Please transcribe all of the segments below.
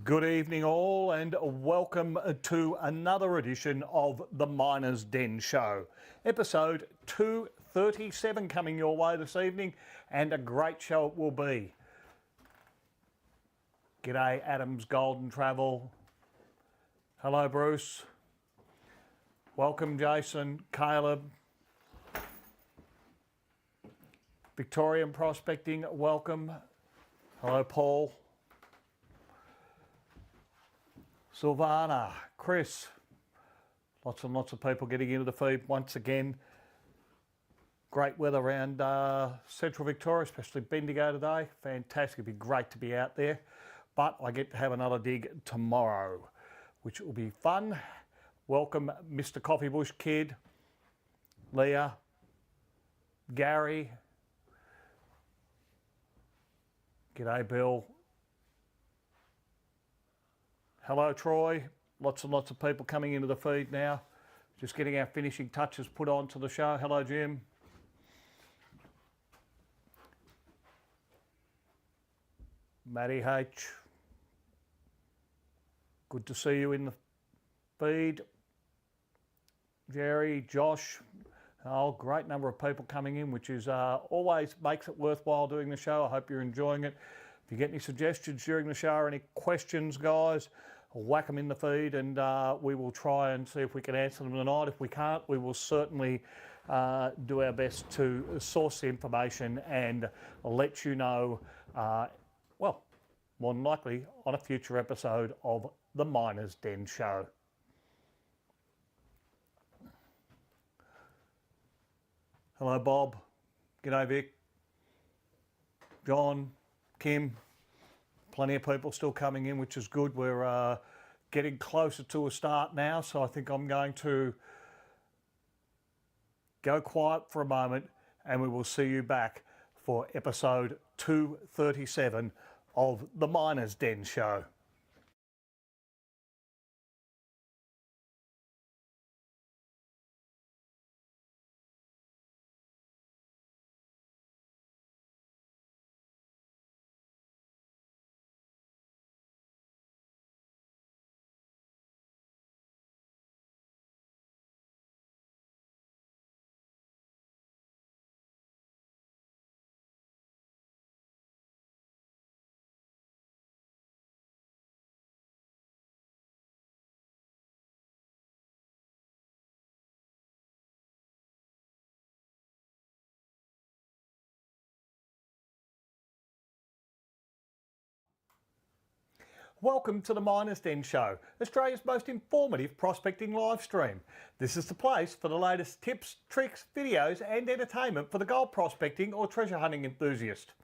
Good evening all and welcome to another edition of the Miners' Den Show. Episode 237 coming your way this evening, and a great show it will be. G'day Adams Golden Travel. Hello Bruce. Welcome Jason, Caleb. Victorian Prospecting, welcome. Hello Paul. Silvana, Chris, lots and lots of people getting into the feed once again. Great weather around central Victoria, especially Bendigo today. Fantastic, it'd be great to be out there. But I get to have another dig tomorrow, which will be fun. Welcome Mr. Coffee Bush Kid, Leah, Gary. G'day Bill. Hello Troy, lots and lots of people coming into the feed now. Just getting our finishing touches put on to the show. Hello Jim. Matty H. Good to see you in the feed. Jerry, Josh, oh, great number of people coming in, which is always makes it worthwhile doing the show. I hope you're enjoying it. If you get any suggestions during the show or any questions, guys, whack them in the feed and we will try and see if we can answer them tonight. If we can't, we will certainly do our best to source the information and let you know, well, more than likely on a future episode of the Miners' Den Show. Hello Bob, g'day Vic, John, Kim, plenty of people still coming in, which is good. We're getting closer to a start now, so I think I'm going to go quiet for a moment and we will see you back for episode 237 of the Miners' Den Show. Welcome to the Miners' Den Show, Australia's most informative prospecting live stream. This is the place for the latest tips, tricks, videos and entertainment for the gold prospecting or treasure hunting enthusiast.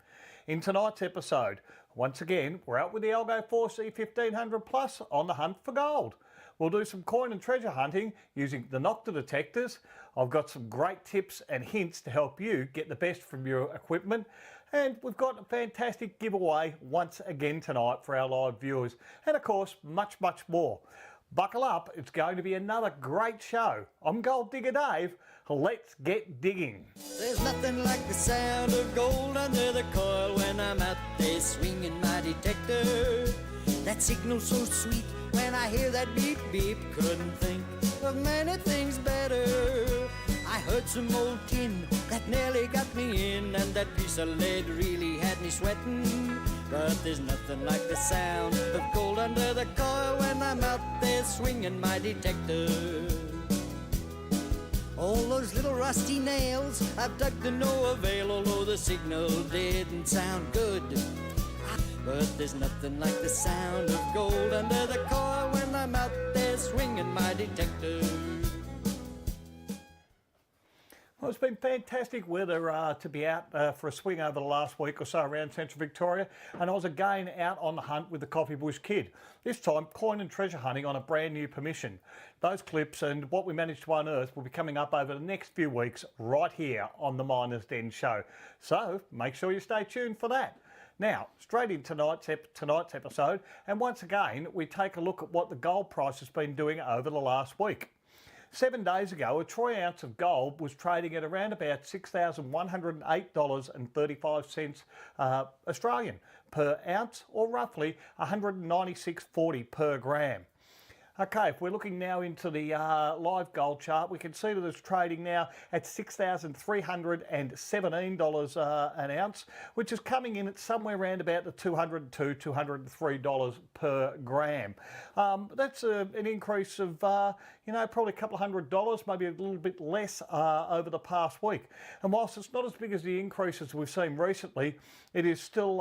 In tonight's episode, once again, we're out with the Algo 4C 1500 Plus on the hunt for gold. We'll do some coin and treasure hunting using the Metal Detectors. I've got some great tips and hints to help you get the best from your equipment. And we've got a fantastic giveaway once again tonight for our live viewers. And of course, much, much more. Buckle up, it's going to be another great show. I'm Gold Digger Dave. Let's get digging. There's nothing like the sound of gold under the coil when I'm out there swinging my detector. That signal so sweet when I hear that beep beep. Couldn't think of many things better. I heard some old tin that nearly got me in, and that piece of lead really had me sweating. But there's nothing like the sound of gold under the coil when I'm out there swinging my detector. All those little rusty nails I've dug to no avail, although the signal didn't sound good. But there's nothing like the sound of gold under the coil when I'm out there swinging my detector. Well, it's been fantastic weather to be out for a swing over the last week or so around central Victoria, and I was again out on the hunt with the Coffee Bush Kid. This time coin and treasure hunting on a brand new permission. Those clips and what we managed to unearth will be coming up over the next few weeks right here on the Miners' Den Show. So make sure you stay tuned for that. Now, straight into tonight's episode, and once again we take a look at what the gold price has been doing over the last week. 7 days ago, a troy ounce of gold was trading at around about $6,108.35 Australian, per ounce, or roughly 196.40 per gram. Okay, if we're looking now into the live gold chart, we can see that it's trading now at $6,317 an ounce, which is coming in at somewhere around about the $202, $203 per gram. That's an increase of, probably a couple of $100, maybe a little bit less over the past week. And whilst it's not as big as the increases we've seen recently, it is still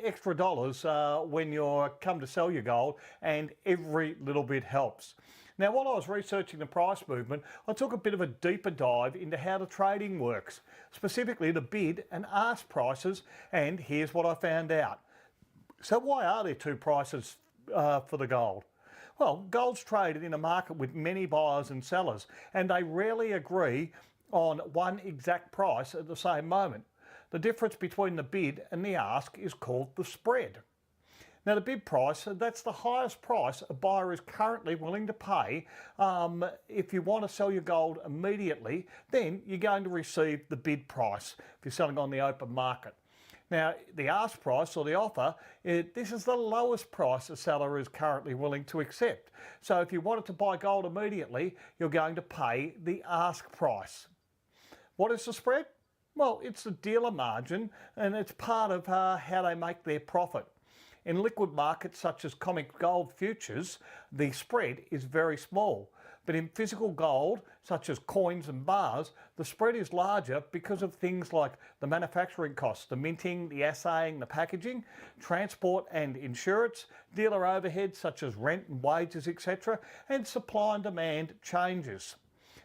extra dollars when you come to sell your gold, and every little bit helps. Now, while I was researching the price movement, I took a bit of a deeper dive into how the trading works, specifically the bid and ask prices, and here's what I found out. So why are there two prices for the gold? Well, gold's traded in a market with many buyers and sellers, and they rarely agree on one exact price at the same moment. The difference between the bid and the ask is called the spread. Now, the bid price, that's the highest price a buyer is currently willing to pay. If you want to sell your gold immediately, then you're going to receive the bid price if you're selling on the open market. Now, the ask price, or the offer, this is the lowest price a seller is currently willing to accept. So if you wanted to buy gold immediately, you're going to pay the ask price. What is the spread? Well, it's the dealer margin, and it's part of how they make their profit. In liquid markets such as comic gold futures, the spread is very small. But in physical gold, such as coins and bars, the spread is larger because of things like the manufacturing costs, the minting, the assaying, the packaging, transport and insurance, dealer overheads such as rent and wages, etc., and supply and demand changes.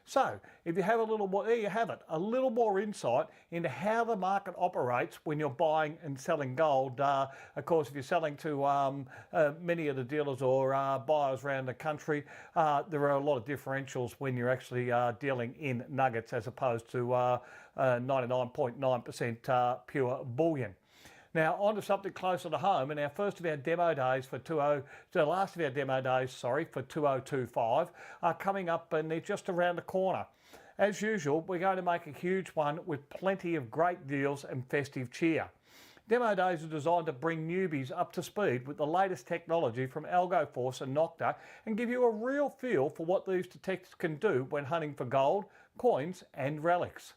So, if you have a little more, there you have it, a little more insight into how the market operates when you're buying and selling gold. Of course, if you're selling to many of the dealers or buyers around the country, there are a lot of differentials when you're actually dealing in nuggets as opposed to 99.9% pure bullion. Now, on to something closer to home, and our first of our demo days for the last of our demo days, for 2025 are coming up, and they're just around the corner. As usual, we're going to make a huge one with plenty of great deals and festive cheer. Demo days are designed to bring newbies up to speed with the latest technology from AlgoForce and Nocta, and give you a real feel for what these detectors can do when hunting for gold, coins and relics.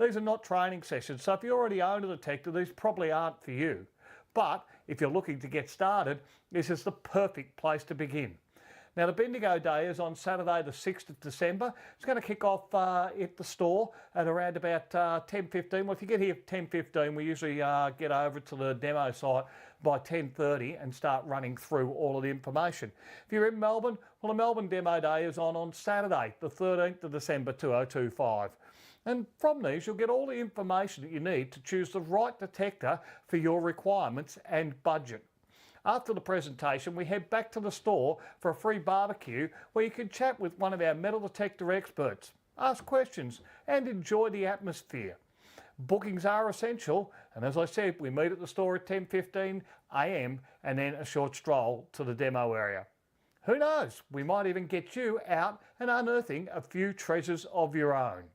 These are not training sessions, so if you already own a detector, these probably aren't for you. But if you're looking to get started, this is the perfect place to begin. Now, the Bendigo Day is on Saturday the 6th of December. It's going to kick off at the store at around about 10:15. Well, if you get here at 10:15, we usually get over to the demo site by 10:30 and start running through all of the information. If you're in Melbourne, well, the Melbourne Demo Day is on Saturday the 13th of December 2025. And from these, you'll get all the information that you need to choose the right detector for your requirements and budget. After the presentation, we head back to the store for a free barbecue where you can chat with one of our metal detector experts, ask questions and enjoy the atmosphere. Bookings are essential, and as I said, we meet at the store at 10:15 a.m. and then a short stroll to the demo area. Who knows, we might even get you out and unearthing a few treasures of your own.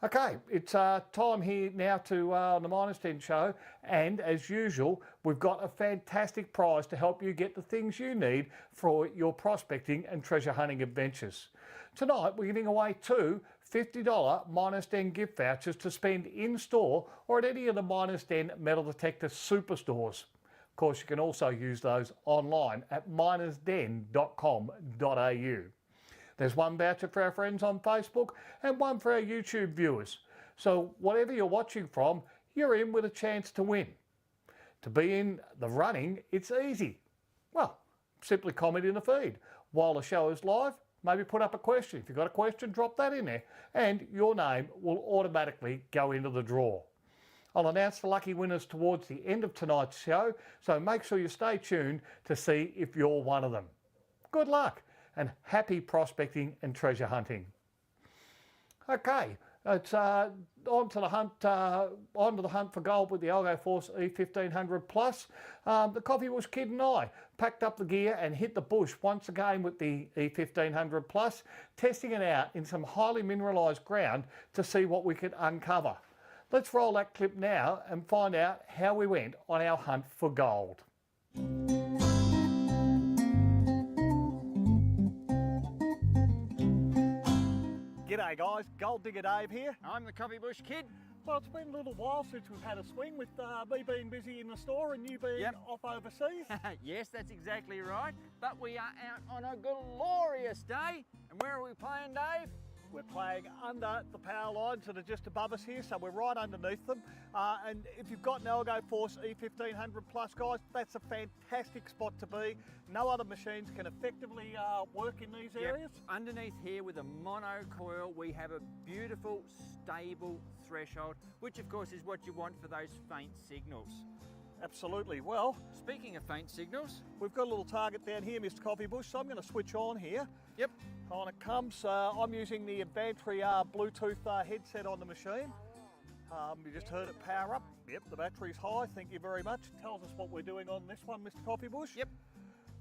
Okay, it's time here now to the Miners Den show, and as usual, we've got a fantastic prize to help you get the things you need for your prospecting and treasure hunting adventures. Tonight, we're giving away two $50 Miners Den gift vouchers to spend in-store or at any of the Miners Den Metal Detector superstores. Of course, you can also use those online at minersden.com.au. There's one voucher for our friends on Facebook and one for our YouTube viewers. So whatever you're watching from, you're in with a chance to win. To be in the running, it's easy. Well, simply comment in the feed. While the show is live, maybe put up a question. If you've got a question, drop that in there and your name will automatically go into the draw. I'll announce the lucky winners towards the end of tonight's show, so make sure you stay tuned to see if you're one of them. Good luck and happy prospecting and treasure hunting. Okay, it's on to the hunt for gold with the AlgoForce E1500 Plus. The Coffee Bush Kid and I packed up the gear and hit the bush once again with the E1500 Plus, testing it out in some highly mineralised ground to see what we could uncover. Let's roll that clip now and find out how we went on our hunt for gold. G'day guys, Gold Digger Dave here. I'm the Coffee Bush Kid. Well, it's been a little while since we've had a swing with me being busy in the store and you being off overseas. Yes, that's exactly right. But we are out on a glorious day. And where are we playing, Dave? We're playing under the power lines that are just above us here, so we're right underneath them. And if you've got an Algo Force E1500 Plus, guys, that's a fantastic spot to be. No other machines can effectively work in these areas. Underneath here with a mono coil, we have a beautiful, stable threshold, which of course is what you want for those faint signals. Absolutely. Well, speaking of faint signals, we've got a little target down here, Mr. Coffee Bush, so I'm going to switch on here. Yep. On it comes. I'm using the Advantry Bluetooth headset on the machine. You just heard it power up. Yep, the battery's high. Thank you very much. Tells us what we're doing on this one, Mr. Coffee Bush. Yep.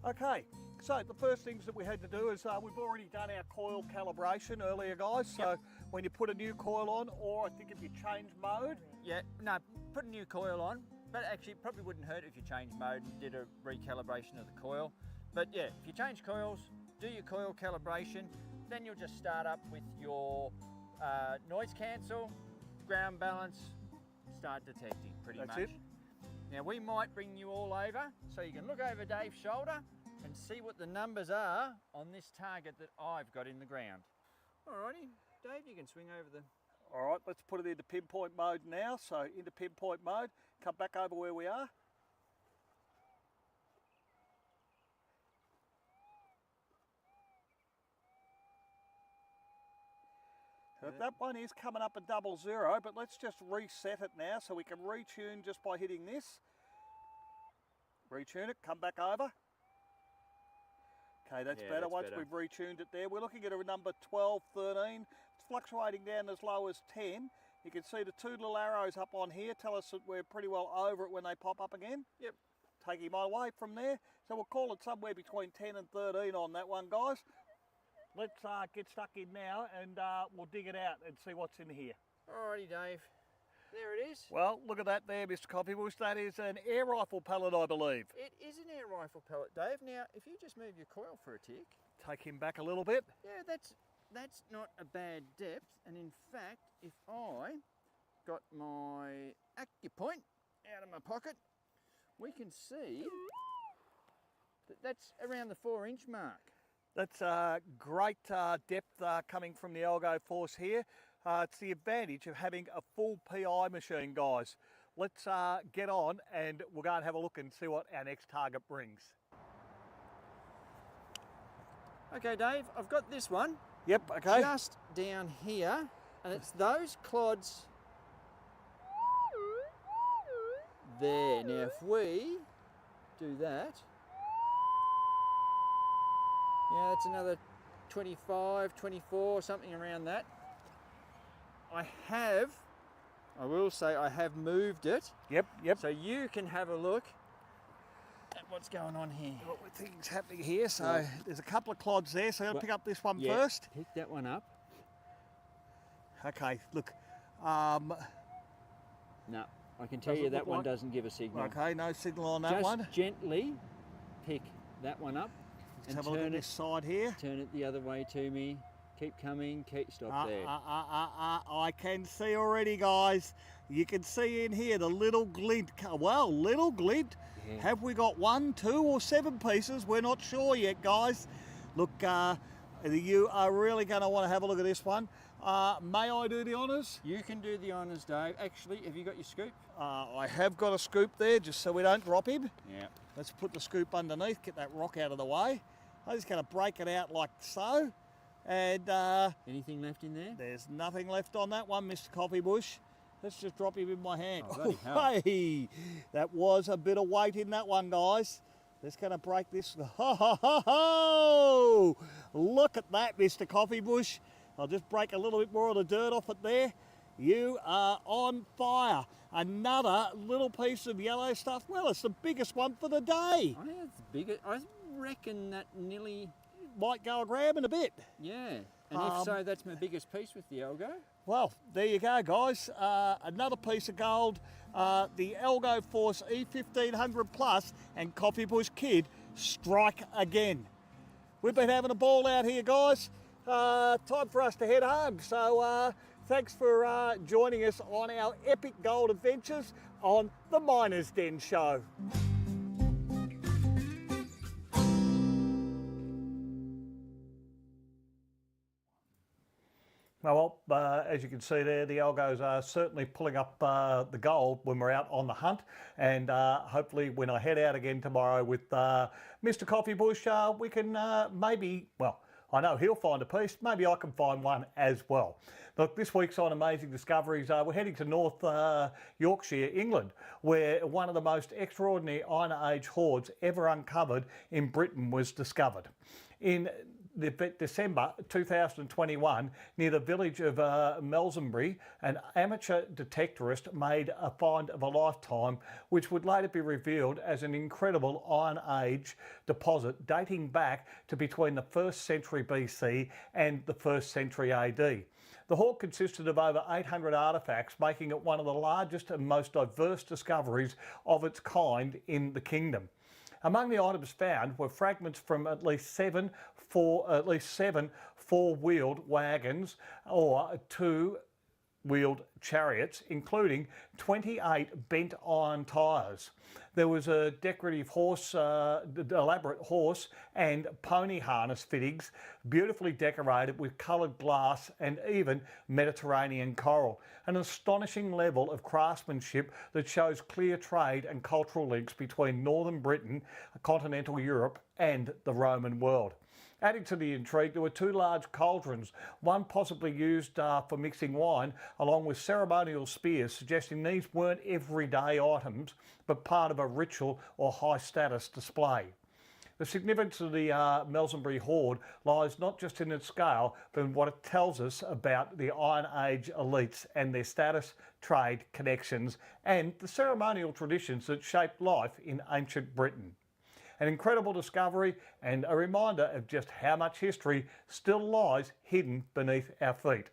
Okay, so the first things that we had to do is we've already done our coil calibration earlier, guys. So when you put a new coil on, or I think if you change mode. Yeah, no, put a new coil on. But actually, it probably wouldn't hurt if you changed mode and did a recalibration of the coil. But yeah, if you change coils, do your coil calibration, then you'll just start up with your noise cancel, ground balance, start detecting pretty much. That's it. Now we might bring you all over so you can look over Dave's shoulder and see what the numbers are on this target that I've got in the ground. Alrighty, Dave, you can swing over the... All right, let's put it into pinpoint mode now. So into pinpoint mode, come back over where we are. That one is coming up a 00, but let's just reset it now so we can retune just by hitting this. Retune it, come back over. Okay, that's better once we've retuned it there. We're looking at a number 12, 13. It's fluctuating down as low as 10. You can see the two little arrows up on here tell us that we're pretty well over it when they pop up again. Yep. Take him away from there. So we'll call it somewhere between 10 and 13 on that one, guys. Let's get stuck in now and we'll dig it out and see what's in here. Alrighty, Dave. There it is. Well, look at that there, Mr. Coffee Bush. That is an air rifle pellet, I believe. It is an air rifle pellet, Dave. Now, if you just move your coil for a tick. Take him back a little bit. Yeah, that's not a bad depth. And in fact, if I got my AccuPoint out of my pocket, we can see that that's around the 4-inch mark. That's a great depth coming from the Algo Force here. It's the advantage of having a full PI machine, guys. Let's get on and we'll go and have a look and see what our next target brings. Okay, Dave, I've got this one. Yep, okay. Just down here, and it's those clods there. Now, if we do that, yeah, that's another 25, 24, something around that. I will say I have moved it. Yep. So you can have a look at what's going on here. What we think is happening here, so there's a couple of clods there, so I'm going to pick up this one first. Pick that one up. Okay, look. No, I can tell you that one doesn't give a signal. Okay, no signal on that one. Just gently pick that one up. Let's have a look at this side here. Turn it the other way to me. Keep coming, stop there. I can see already, guys. You can see in here the little glint. Well, little glint. Yeah. Have we got 1, 2 or 7 pieces? We're not sure yet, guys. Look, you are really going to want to have a look at this one. May I do the honours? You can do the honours, Dave. Actually, have you got your scoop? I have got a scoop there, just so we don't drop him. Yeah. Let's put the scoop underneath, get that rock out of the way. I'm just going to break it out like so. And anything left in there? There's nothing left on that one, Mr. Coffee Bush. Let's just drop him in my hand. Oh, hey, that was a bit of weight in that one, guys. Let's going to break this. Ho, ho, ho, ho! Look at that, Mr. Coffee Bush. I'll just break a little bit more of the dirt off it there. You are on fire. Another little piece of yellow stuff. Well, it's the biggest one for the day. Oh, yeah, it's bigger. I reckon that nearly might go a gram in a bit. Yeah. And if so, that's my biggest piece with the Algo. Well, there you go, guys. Another piece of gold. The Algo Force E1500 Plus and Coffee Bush Kid strike again. We've been having a ball out here, guys. Time for us to head home. So thanks for joining us on our epic gold adventures on the Miner's Den Show. Well, as you can see there, the Algos are certainly pulling up the gold when we're out on the hunt, and hopefully when I head out again tomorrow with Mr. Coffee Bush, we can maybe, well, I know he'll find a piece, maybe I can find one as well. Look, this week's on Amazing Discoveries, we're heading to North Yorkshire, England, where one of the most extraordinary Iron Age hoards ever uncovered in Britain was discovered. In December 2021, near the village of Melsonbury, an amateur detectorist made a find of a lifetime, which would later be revealed as an incredible Iron Age deposit dating back to between the 1st century BC and the 1st century AD. The hoard consisted of over 800 artefacts, making it one of the largest and most diverse discoveries of its kind in the kingdom. Among the items found were fragments from at least seven four-wheeled wagons or two-wheeled chariots, including 28 bent iron tyres. There was a decorative horse, elaborate horse and pony harness fittings, beautifully decorated with coloured glass and even Mediterranean coral. An astonishing level of craftsmanship that shows clear trade and cultural links between northern Britain, continental Europe and the Roman world. Adding to the intrigue, there were two large cauldrons, one possibly used for mixing wine, along with ceremonial spears, suggesting these weren't everyday items, but part of a ritual or high-status display. The significance of the Melsonbury hoard lies not just in its scale, but in what it tells us about the Iron Age elites and their status, trade, connections, and the ceremonial traditions that shaped life in ancient Britain. An incredible discovery and a reminder of just how much history still lies hidden beneath our feet.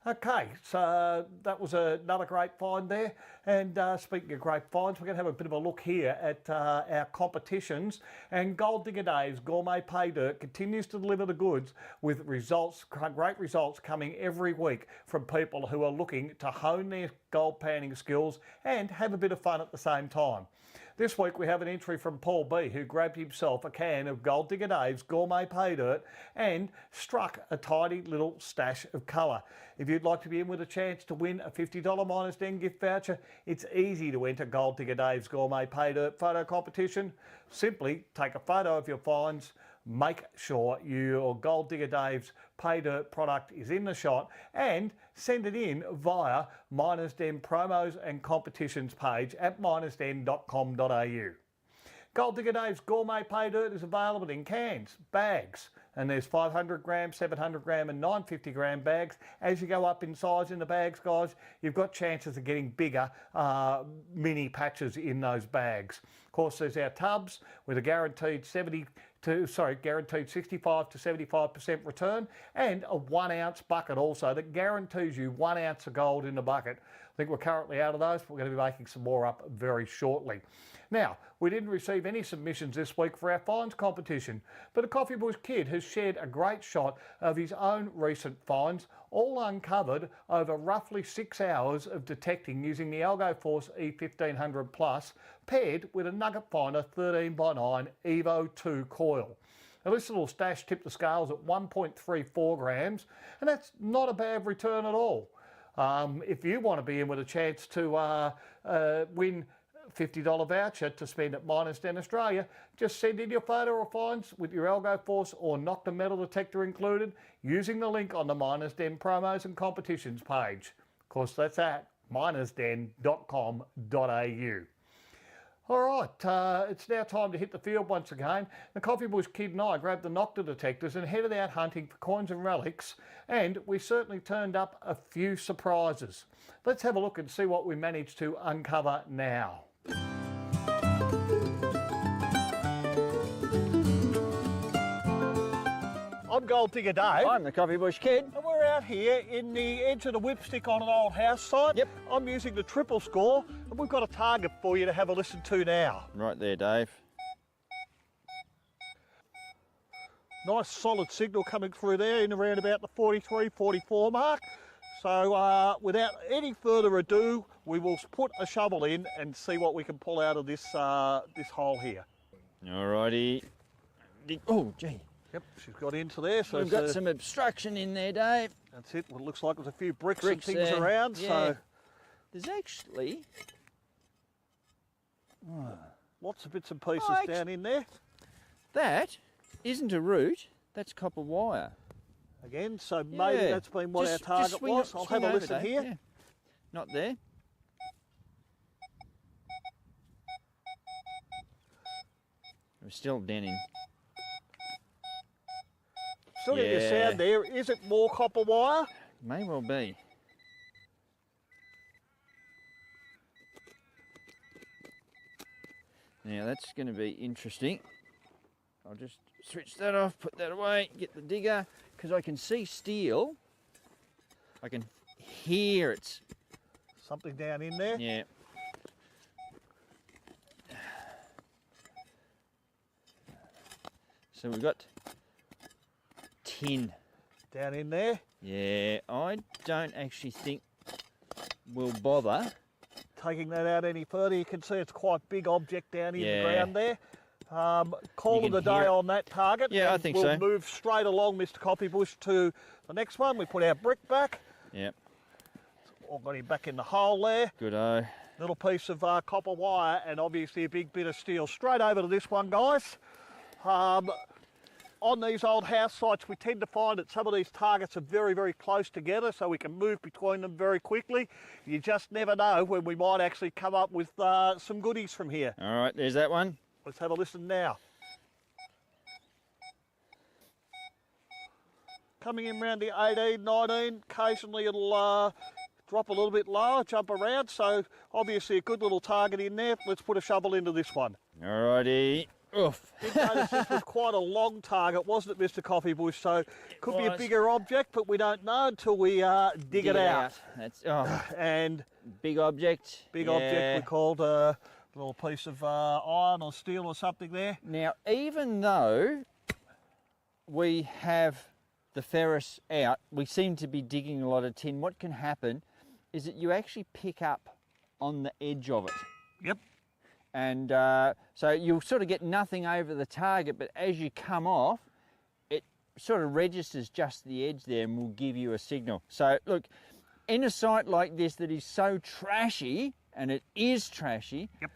Okay, so that was another great find there. And speaking of great finds, we're going to have a bit of a look here at our competitions. And Gold Digger Dave's Gourmet Pay Dirt continues to deliver the goods with results, great results coming every week from people who are looking to hone their gold panning skills and have a bit of fun at the same time. This week we have an entry from Paul B, who grabbed himself a can of Gold Digger Dave's Gourmet Pay Dirt and struck a tidy little stash of colour. If you'd like to be in with a chance to win a $50 Miners Den gift voucher, it's easy to enter Gold Digger Dave's Gourmet Pay Dirt photo competition. Simply take a photo of your finds, make sure your Gold Digger Dave's Pay Dirt product is in the shot and send it in via Miners Den promos and competitions page at minersden.com.au. Gold Digger Dave's Gourmet Pay Dirt is available in cans, bags, and there's 500 gram, 700 gram and 950 gram bags. As you go up in size in the bags, guys, you've got chances of getting bigger mini patches in those bags. Of course, there's our tubs with a guaranteed 65 to 75% return, and a 1 ounce bucket also that guarantees you 1 ounce of gold in the bucket. I think we're currently out of those, but we're going to be making some more up very shortly. Now, we didn't receive any submissions this week for our finds competition, but a Coffee Bush Kid has shared a great shot of his own recent finds, all uncovered over roughly 6 hours of detecting using the Algo Force E1500 Plus, paired with a Nugget Finder 13x9 Evo 2 coil. Now, this little stash tipped the scales at 1.34 grams, and that's not a bad return at all. If you want to be in with a chance to win $50 voucher to spend at Miners Den Australia, just send in your photo or finds with your Algo Force or Nocta metal detector included using the link on the Miners Den promos and competitions page. Of course, that's at minersden.com.au. All right, it's now time to hit the field once again. The Coffee Bush Kid and I grabbed the Nocta detectors and headed out hunting for coins and relics, and we certainly turned up a few surprises. Let's have a look and see what we managed to uncover now. I'm Gold Digger Dave. I'm the Coffee Bush Kid. And we're out here in the edge of the whipstick on an old house site. Yep. I'm using the triple score, and we've got a target for you to have a listen to now. Right there, Dave. Nice solid signal coming through there in around about the 43, 44 mark. So without any further ado, we will put a shovel in and see what we can pull out of this this hole here. Alrighty. Oh, gee. Yep, she's got into there. So We've got some obstruction in there, Dave. That's it. Well, it looks like there's a few bricks and Bricks things there, around. yeah. So There's actually... lots of bits and pieces Oh, down in there. That isn't a root, that's copper wire. Again, so maybe Yeah. that's been what Just our target swing was. it- I'll swing have a over, listen Dave, here. yeah. Not there. We're still down in. Still get your Yeah. sound there. Is it more copper wire? May well be. Now that's going to be interesting. I'll just switch that off, put that away, get the digger, because I can see steel. I can hear it. Something down in there. Yeah. So we've got tin. Down in there. Yeah, I don't actually think we'll bother. Taking that out any further, you can see it's quite a big object down in the Yeah. ground there. Call You it a can hear day it. on that target. Yeah, I and think we'll so. move straight along, Mr. Coffeebush, to the next one. We put our brick back. Yep, All got him back in the hole there. good-o. Little piece of copper wire and obviously a big bit of steel. Straight over to this one, guys. On these old house sites, we tend to find that some of these targets are very, very close together, so we can move between them very quickly. You just never know when we might actually come up with some goodies from here. All right, there's that one. Let's have a listen now. Coming in around the 18, 19, occasionally it'll drop a little bit lower, jump around, so obviously a good little target in there. Let's put a shovel into this one. All righty. Oof. Did notice this was quite a long target, wasn't it, Mr. Coffeebush? So could be a was. bigger object, but we don't know until we dig it out. That's And big object. big Yeah. object, we called a little piece of iron or steel or something there. Now, even though we have the ferrous out, we seem to be digging a lot of tin. What can happen is that you actually pick up on the edge of it. Yep. And so you'll sort of get nothing over the target, but as you come off, it sort of registers just the edge there and will give you a signal. So look, in a site like this that is so trashy, and it is trashy, Yep.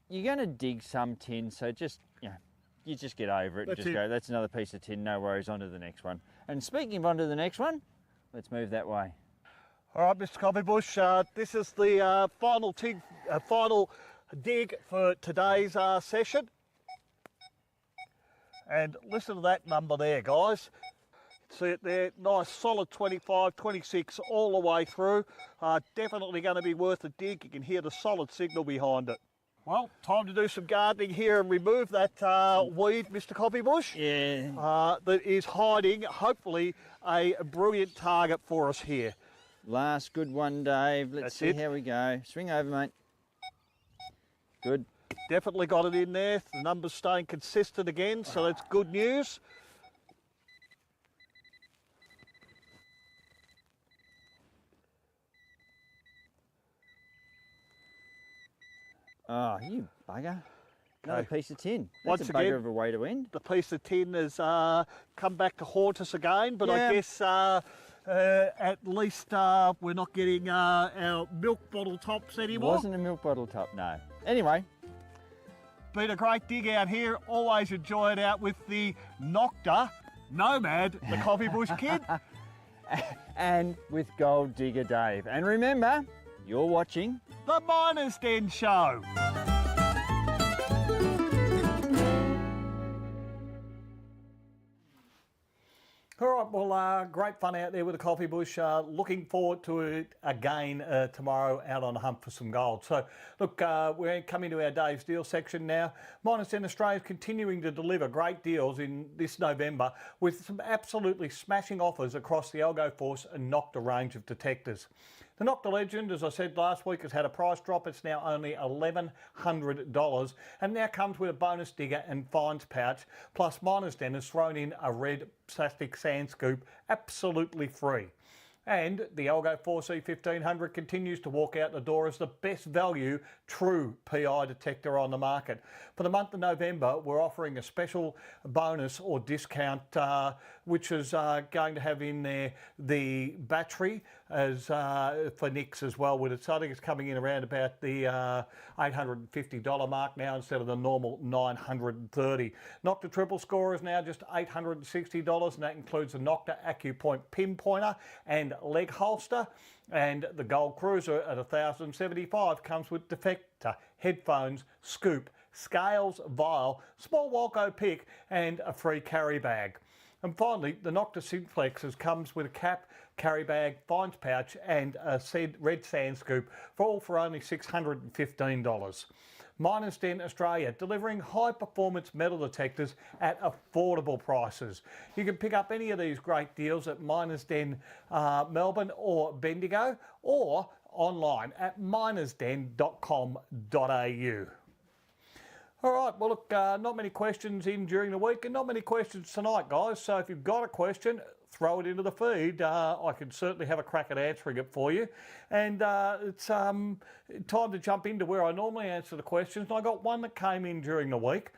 you're going to dig some tin, so just, you just get over it and That's just it. go, that's another piece of tin, no worries, on to the next one. And speaking of on to the next one, let's move that way. All right, Mr. Coffeebush, this is the final dig for today's session. And listen to that number there, guys. See it there, nice solid 25, 26 all the way through. Definitely going to be worth a dig. You can hear the solid signal behind it. Well, time to do some gardening here and remove that weed, Mr. Coffeebush. Yeah. That is hiding, hopefully, a brilliant target for us here. Last good one, Dave. Let's That's see it. how we go. Swing over, mate. Good. Definitely got it in there. The numbers staying consistent again, so that's good news. Oh, you bugger. Another Okay. piece of tin. That's Once a bugger again- of a way to end. The piece of tin has come back to haunt us again, but Yeah. I guess at least we're not getting our milk bottle tops It anymore. wasn't a milk bottle top, no. Anyway, Been a great dig out here. Always enjoy it out with the Nocta Nomad, the Coffeebush Kid. and with Gold Digger Dave. And remember, you're watching. The Miner's Den Show. All right, well, great fun out there with the coffee bush. Looking forward to it again tomorrow out on the hunt for some gold. So, look, we're coming to our Dave's Deal section now. Minus 10 Australia is continuing to deliver great deals in this November with some absolutely smashing offers across the Algo Force and Nocta range of detectors. The Nocta Legend, as I said last week, has had a price drop. It's now only $1,100 and now comes with a bonus digger and fines pouch. Plus, Miners Den has thrown in a red plastic sand scoop absolutely free. And the Algo Force E1500 continues to walk out the door as the best value true PI detector on the market. For the month of November, we're offering a special bonus or discount, which is going to have in there the battery as for Nix as well with it. So I think it's coming in around about the $850 mark now instead of the normal $930. Nocta Triple Score is now just $860, and that includes the Nocta AccuPoint pinpointer and leg holster. And the Gold Cruiser at $1,075 comes with defector, headphones, scoop, scales, vial, small Walco pick and a free carry bag. And finally, the Nocta Simplexes comes with a cap, carry bag, fines pouch and a red sand scoop, all for only $615. Miners Den Australia, delivering high performance metal detectors at affordable prices. You can pick up any of these great deals at Miners Den Melbourne or Bendigo, or online at minersden.com.au. All right, well look, not many questions in during the week and not many questions tonight, guys. So if you've got a question, throw it into the feed. I can certainly have a crack at answering it for you. And it's time to jump into where I normally answer the questions. And I got one that came in during the week.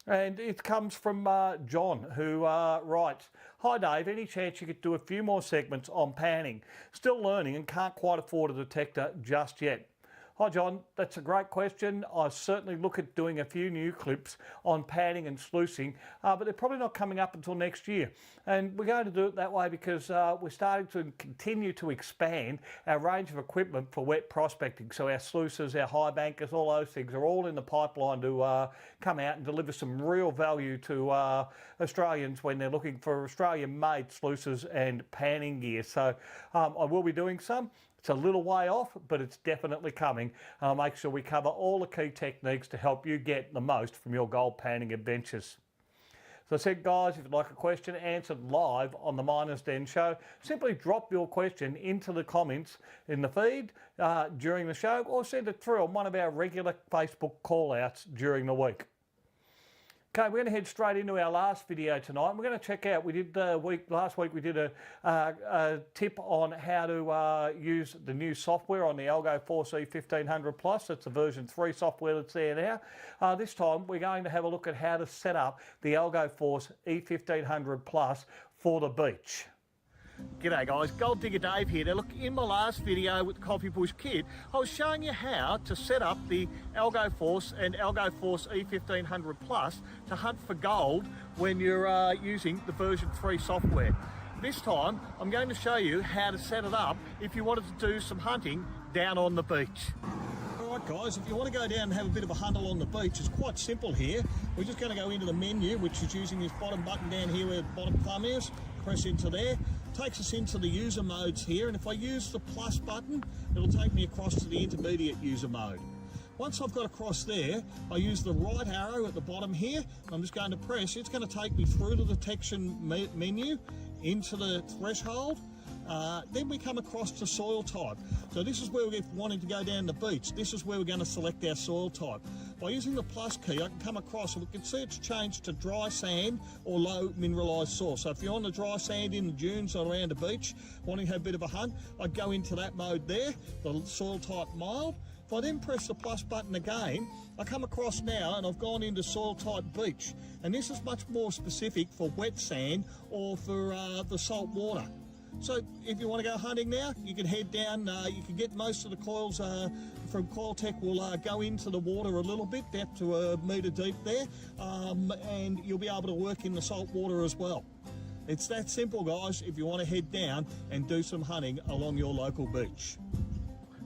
And it comes from John, who writes, "Hi Dave, any chance you could do a few more segments on panning? Still learning and can't quite afford a detector just yet." Hi John, that's a great question. I certainly look at doing a few new clips on panning and sluicing, but they're probably not coming up until next year. And we're going to do it that way because we're starting to continue to expand our range of equipment for wet prospecting. So our sluices, our high bankers, all those things are all in the pipeline to come out and deliver some real value to Australians when they're looking for Australian-made sluices and panning gear. So I will be doing some. It's a little way off, but it's definitely coming. I'll make sure we cover all the key techniques to help you get the most from your gold panning adventures. So I said, guys, if you'd like a question answered live on the Miners Den show, simply drop your question into the comments in the feed during the show, or send it through on one of our regular Facebook call-outs during the week. Okay, we're going to head straight into our last video tonight. We're going to check out, last week we did a tip on how to use the new software on the Algo Force E1500 Plus. That's the version 3 software that's there now. This time we're going to have a look at how to set up the Algo Force E1500 Plus for the beach. G'day guys, Gold Digger Dave here. Now look, in my last video with the Coffee Bush Kit, I was showing you how to set up the Algo Force and Algo Force E1500 Plus to hunt for gold when you're using the version 3 software. This time, I'm going to show you how to set it up if you wanted to do some hunting down on the beach. Alright guys, if you want to go down and have a bit of a hunt along the beach, it's quite simple here. We're just going to go into the menu, which is using this bottom button down here where the bottom thumb is. Press into there. Takes us into the user modes here, and if I use the plus button, it'll take me across to the intermediate user mode. Once I've got across there, I use the right arrow at the bottom here. I'm just going to press. It's going to take me through the detection menu, into the threshold. Then we come across to soil type. So this is where we're wanting to go down the beach. This is where we're going to select our soil type. By using the plus key, I can come across and we can see it's changed to dry sand or low mineralised soil. So if you're on the dry sand in the dunes or around the beach, wanting to have a bit of a hunt, I'd go into that mode there, the soil type mild. If I then press the plus button again, I come across now and I've gone into soil type beach. And this is much more specific for wet sand or for the salt water. So if you want to go hunting now, you can head down, you can get most of the coils from Coiltech will go into the water a little bit, up to a metre deep there, and you'll be able to work in the salt water as well. It's that simple, guys, if you want to head down and do some hunting along your local beach.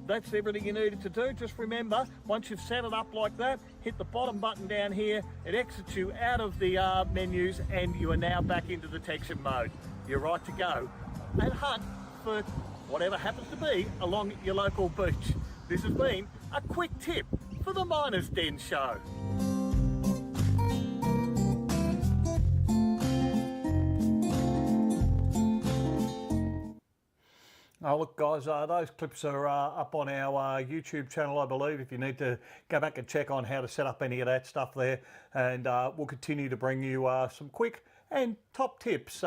That's everything you needed to do. Just remember, once you've set it up like that, hit the bottom button down here. It exits you out of the menus and you are now back into detection mode. you're right to go and hunt for whatever happens to be along your local beach. This has been a quick tip for the Miners Den Show. Oh look guys, those clips are up on our YouTube channel I believe, if you need to go back and check on how to set up any of that stuff there, and we'll continue to bring you some quick and top tips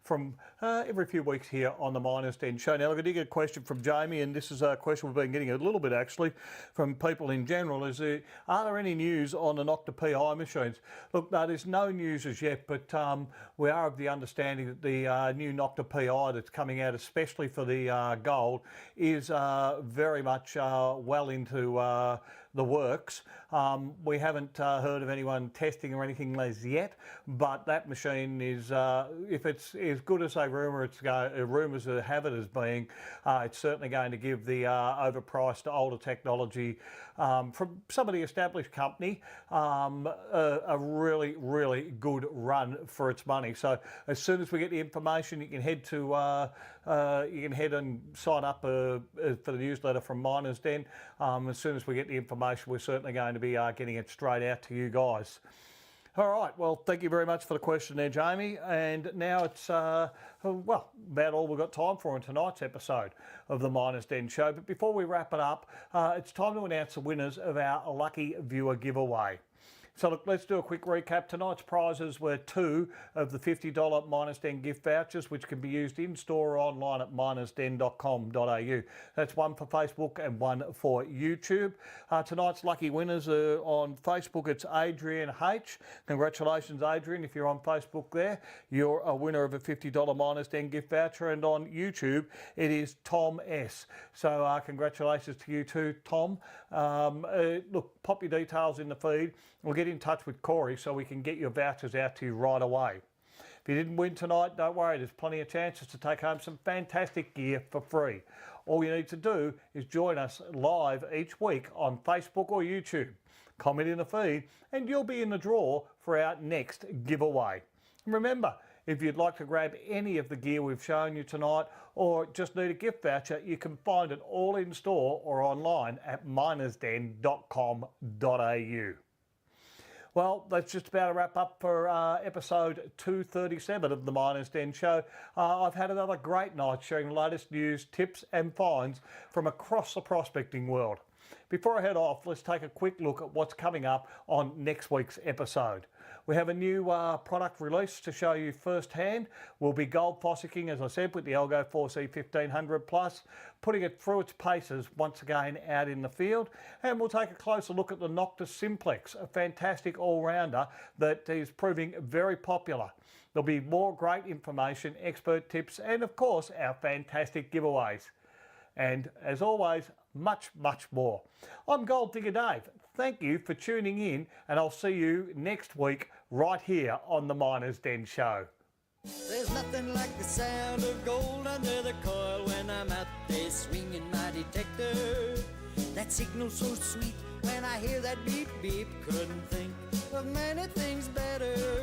from every few weeks here on the Miners Den Show. Now, look, I did get a question from Jamie, and this is a question we've been getting a little bit actually from people in general. Are there any news on the Nocta PI machines? Look, no, there's no news as yet, but we are of the understanding that the new Nocta PI that's coming out, especially for the gold, is very much well into the works. We haven't heard of anyone testing or anything as yet, but that machine is, if it's as good as they rumours have it as being, it's certainly going to give the overpriced older technology from some of the established company a really, really good run for its money. So as soon as we get the information, you can head to and sign up for the newsletter from Miners Den. As soon as we get the information, we're certainly going to be getting it straight out to you guys. All right, well, thank you very much for the question there, Jamie. And now it's, well, about all we've got time for in tonight's episode of the Miners Den Show. But before we wrap it up, it's time to announce the winners of our Lucky Viewer giveaway. So look, let's do a quick recap. Tonight's prizes were 2 of the $50 Miners Den gift vouchers, which can be used in-store or online at minersden.com.au. That's one for Facebook and one for YouTube. Tonight's lucky winners are on Facebook. It's Adrian H. Congratulations, Adrian, if you're on Facebook there. You're a winner of a $50 Miners Den gift voucher. And on YouTube, it is Tom S. So congratulations to you too, Tom. Look, pop your details in the feed. We'll get in touch with Corey so we can get your vouchers out to you right away. If you didn't win tonight, don't worry, there's plenty of chances to take home some fantastic gear for free. All you need to do is join us live each week on Facebook or YouTube. Comment in the feed and you'll be in the draw for our next giveaway. And remember, if you'd like to grab any of the gear we've shown you tonight or just need a gift voucher, you can find it all in store or online at minersden.com.au. Well, that's just about a wrap up for episode 237 of the Miners Den Show. I've had another great night sharing the latest news, tips and finds from across the prospecting world. Before I head off, let's take a quick look at what's coming up on next week's episode. We have a new product release to show you firsthand. We'll be gold fossicking, as I said, with the Algo 4C 1500 Plus, putting it through its paces once again out in the field. And we'll take a closer look at the Nocta Simplex, a fantastic all-rounder that is proving very popular. There'll be more great information, expert tips, and of course, our fantastic giveaways. And as always, much, much more. I'm Gold Digger Dave. Thank you for tuning in, and I'll see you next week right here on the Miners Den Show. There's nothing like the sound of gold under the coil when I'm out there swinging my detector. That signal so sweet when I hear that beep beep. Couldn't think of many things better.